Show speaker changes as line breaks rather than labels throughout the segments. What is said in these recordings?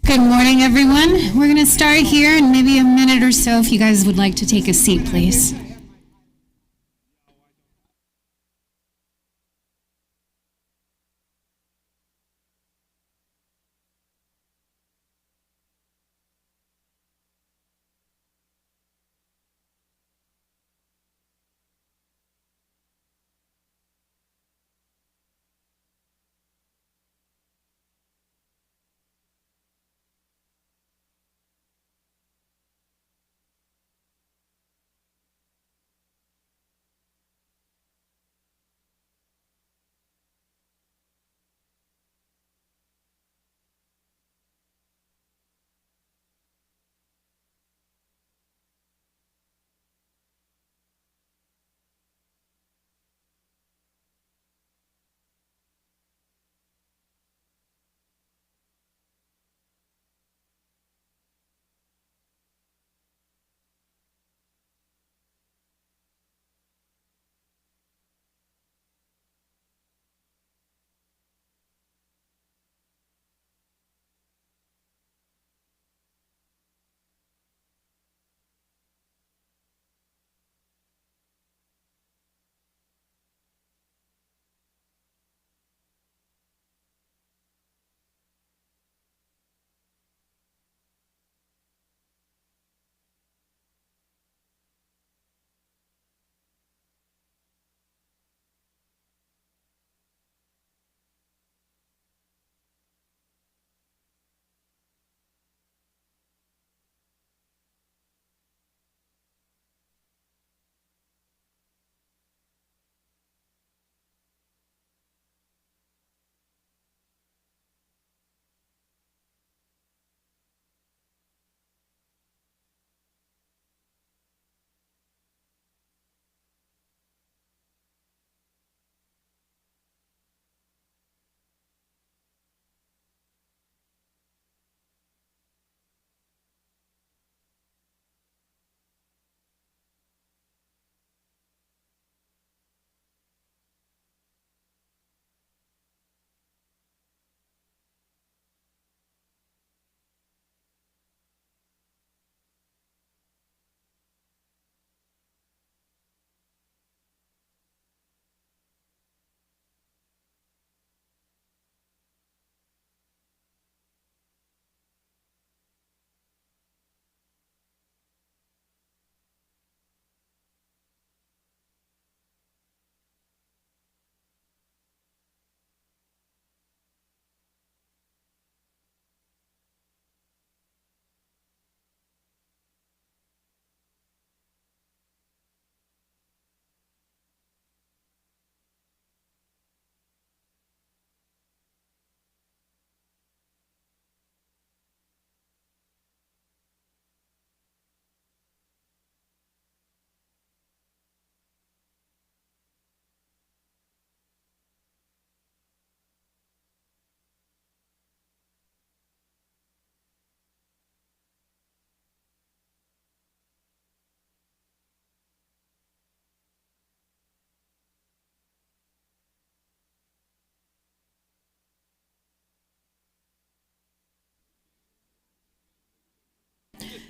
Good morning, everyone. We're going to start here in maybe a minute or so if you guys would like to take a seat, please.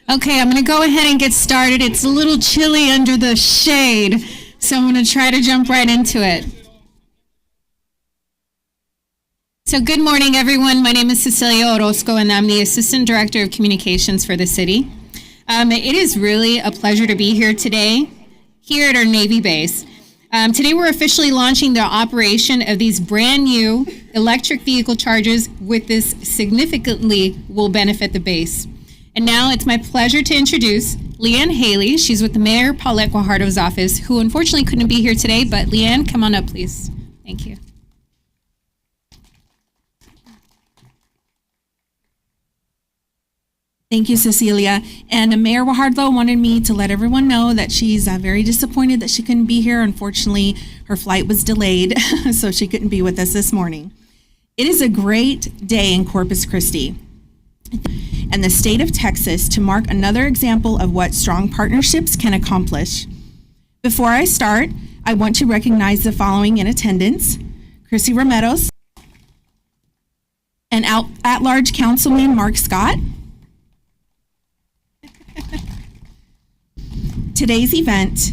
Okay, I'm going to go ahead and get started. It's a little chilly under the shade, so I'm going to try to jump right into it. So good morning, everyone. My name is Cecilia Orozco, and I'm the Assistant Director of Communications for the city. It is really a pleasure to be here today, here at our Navy base. Today we're officially launching the operation of these brand new electric vehicle chargers, with this significantly will benefit the base. And now it's my pleasure to introduce Leanne Haley. She's with the Mayor Paulette Guajardo's office, who unfortunately couldn't be here today, but Leanne, come on up, please. Thank you.
Thank you, Cecilia. And Mayor Guajardo wanted me to let everyone know that she's very disappointed that she couldn't be here. Unfortunately, her flight was delayed, so she couldn't be with us this morning. It is a great day in Corpus Christi and the state of Texas to mark another example of what strong partnerships can accomplish. Before I start, I want to recognize the following in attendance: Chrissy Romeros and at-large Councilman Mark Scott. Today's event,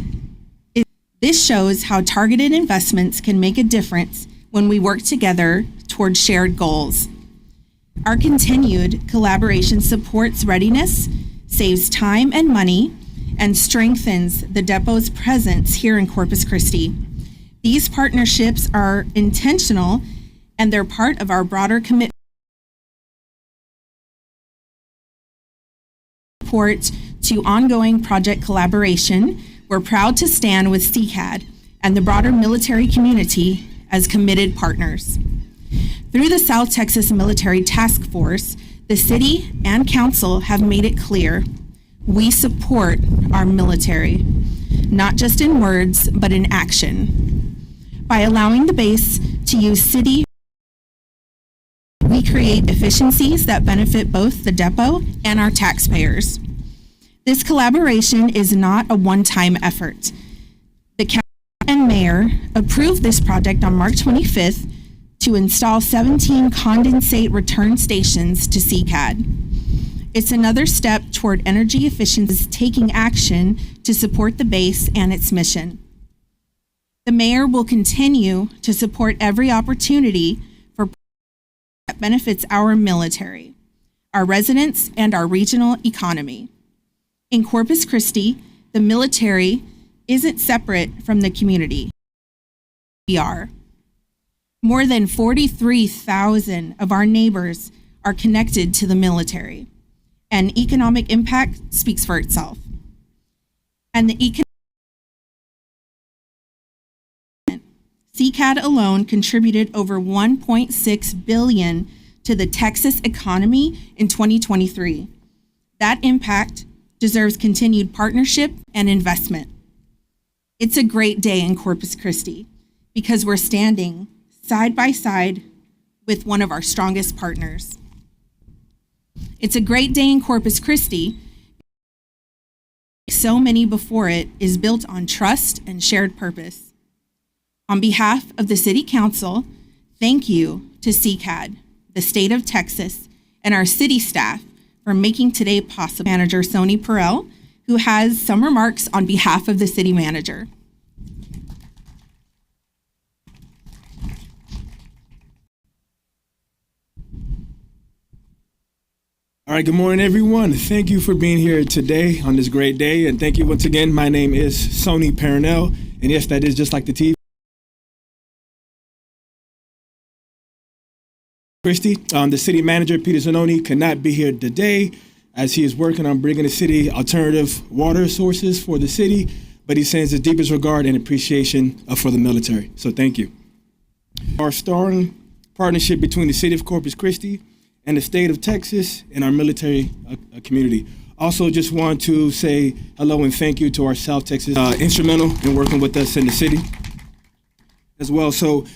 this shows how targeted investments can make a difference when we work together towards shared goals. Our continued collaboration supports readiness, saves time and money, and strengthens the depot's presence here in Corpus Christi. These partnerships are intentional, and they're part of our broader commitment to ongoing project collaboration. We're proud to stand with CCAD and the broader military community as committed partners. Through the South Texas Military Task Force, the city and council have made it clear we support our military, not just in words, but in action. By allowing the base to use city, we create efficiencies that benefit both the depot and our taxpayers. This collaboration is not a one-time effort. The council and mayor approved this project on March 25th to install 17 condensate return stations to CCAD. It's another step toward energy efficiency, taking action to support the base and its mission. The mayor will continue to support every opportunity for that benefits our military, our residents, and our regional economy. In Corpus Christi, the military isn't separate from the community. We are. More than 43,000 of our neighbors are connected to the military, and economic impact speaks for itself. And the CCAD alone contributed over $1.6 billion to the Texas economy in 2023. That impact deserves continued partnership and investment. It's a great day in Corpus Christi because we're standing side by side with one of our strongest partners. It's a great day in Corpus Christi. So many before it is built on trust and shared purpose. On behalf of the City Council, thank you to CCAD, the state of Texas, and our city staff for making today possible. Manager Sony Perel, who has some remarks on behalf of the city manager.
All right, good morning, everyone. Thank you for being here today on this great day. And thank you once again. My name is Sony Perel. And yes, that is just like the TV. Christie, the city manager, Peter Zanoni, could not be here today as he is working on bringing the city alternative water sources for the city, but he sends his deepest regard and appreciation for the military. So thank you. Our strong partnership between the city of Corpus Christi and the state of Texas and our military community. Also just want to say hello and thank you to our South Texas instrumental in working with us in the city as well. So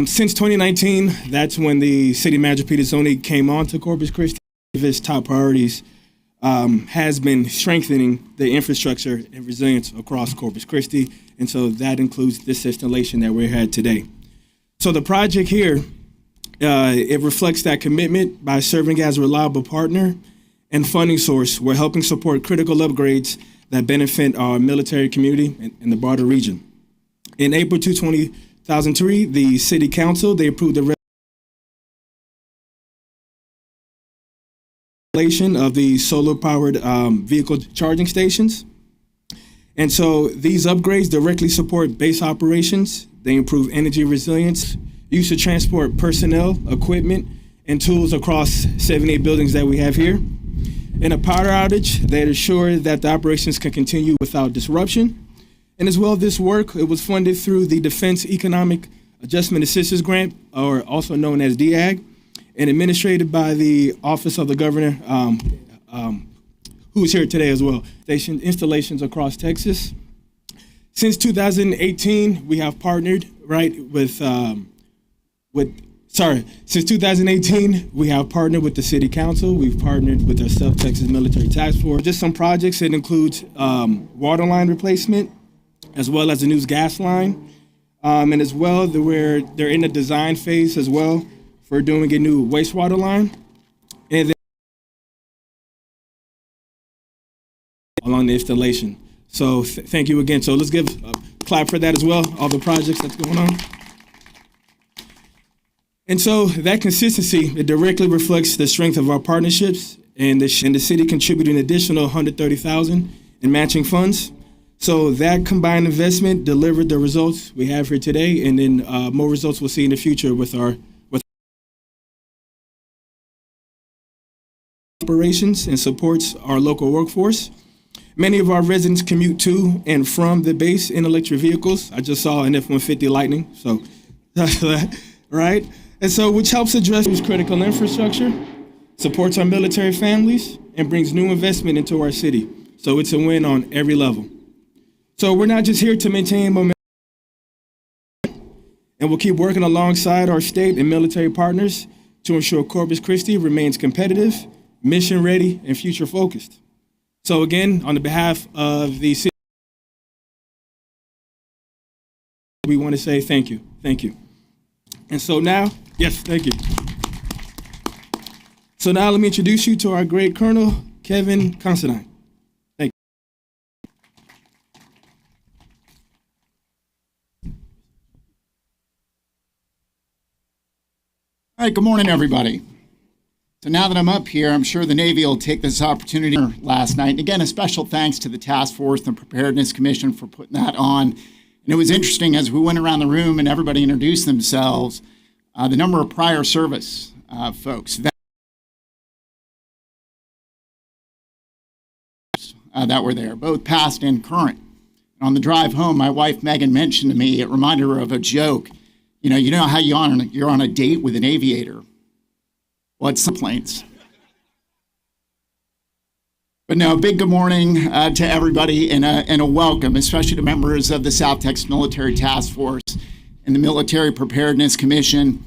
since 2019, that's when the city manager, Peter Zoney, came on to Corpus Christi. His top priorities has been strengthening the infrastructure and resilience across Corpus Christi. And so that includes this installation that we had today. So the project here, it reflects that commitment by serving as a reliable partner and funding source. We're helping support critical upgrades that benefit our military community and the broader region. In April 2003, the City Council, they approved the regulation of the solar-powered vehicle charging stations. And so these upgrades directly support base operations. They improve energy resilience, use to transport personnel, equipment, and tools across 78 buildings that we have here. In a power outage, they ensure that the operations can continue without disruption. And as well, this work, it was funded through the Defense Economic Adjustment Assistance Grant, or also known as DEAAG, and administrated by the Office of the Governor, who is here today as well. Station installations across Texas. Since 2018, we have partnered, since 2018, we have partnered with the City Council. We've partnered with our South Texas Military Task Force. Just some projects, it includes water line replacement, as well as a new gas line. And as well, they're in the design phase as well for doing a new wastewater line, and then along the installation. So thank you again. So let's give a clap for that as well, all the projects that's going on. And so that consistency, it directly reflects the strength of our partnerships and the city contributing an additional $130,000 in matching funds. So that combined investment delivered the results we have here today, and then more results we'll see in the future with our operations and supports our local workforce. Many of our residents commute to and from the base in electric vehicles. I just saw an F-150 Lightning, so right? And so which helps address critical infrastructure, supports our military families, and brings new investment into our city. So it's a win on every level. So we're not just here to maintain momentum, and we'll keep working alongside our state and military partners to ensure Corpus Christi remains competitive, mission ready, and future focused. So again, on the behalf of the city, we want to say thank you, thank you. And so now, yes, thank you. So now let me introduce you to our great Colonel, Kevin Considine. Thank you.
All right, good morning, everybody. So now that I'm up here, I'm sure the Navy will take this opportunity last night. And again, a special thanks to the Task Force and Preparedness Commission for putting that on. And it was interesting as we went around the room and everybody introduced themselves, the number of prior service folks that were there, both past and current. And on the drive home, my wife, Megan, mentioned to me, it reminded her of a joke. You know how you're on a date with an aviator. Well, it's some planes. But no, big good morning to everybody and a welcome, especially to members of the South Texas Military Task Force and the Military Preparedness Commission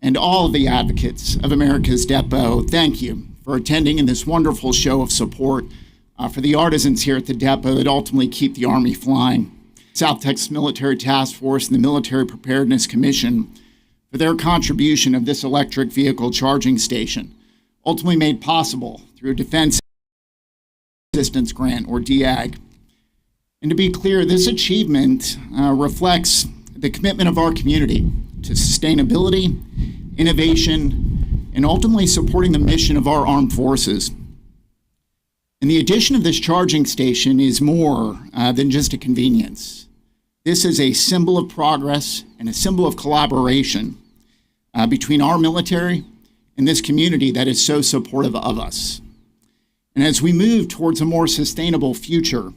and all of the advocates of America's Depot. Thank you for attending in this wonderful show of support for the artisans here at the depot that ultimately keep the Army flying. South Texas Military Task Force and the Military Preparedness Commission for their contribution of this electric vehicle charging station, ultimately made possible through a Defense Assistance Grant, or DEAAG. And to be clear, this achievement reflects the commitment of our community to sustainability, innovation, and ultimately supporting the mission of our armed forces. And the addition of this charging station is more than just a convenience. This is a symbol of progress and a symbol of collaboration between our military and this community that is so supportive of us. And as we move towards a more sustainable future,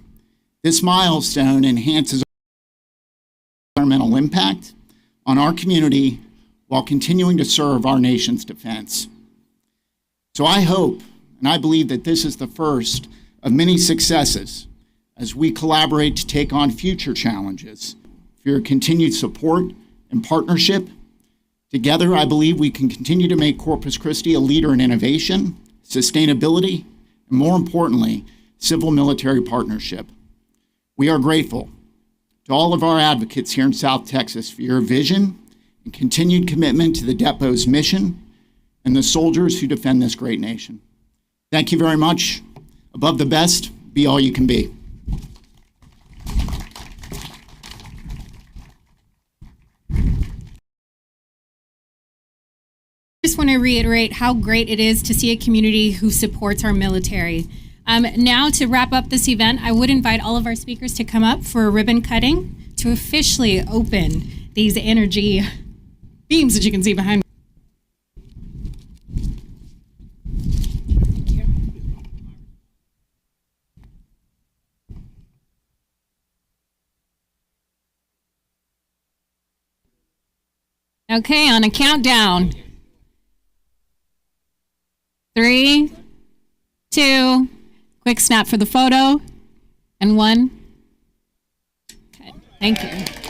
this milestone enhances our environmental impact on our community while continuing to serve our nation's defense. So I hope and I believe that this is the first of many successes as we collaborate to take on future challenges. For your continued support and partnership, together I believe we can continue to make Corpus Christi a leader in innovation, sustainability, and more importantly, civil-military partnership. We are grateful to all of our advocates here in South Texas for your vision and continued commitment to the depot's mission and the soldiers who defend this great nation. Thank you very much. Above the best, be all you can be.
I just want to reiterate how great it is to see a community who supports our military. Now, to wrap up this event, I would invite all of our speakers to come up for a ribbon cutting to officially open these energy beams that you can see behind me. Thank you. Okay, on a countdown. 3, 2, quick snap for the photo, and 1. Okay, thank you.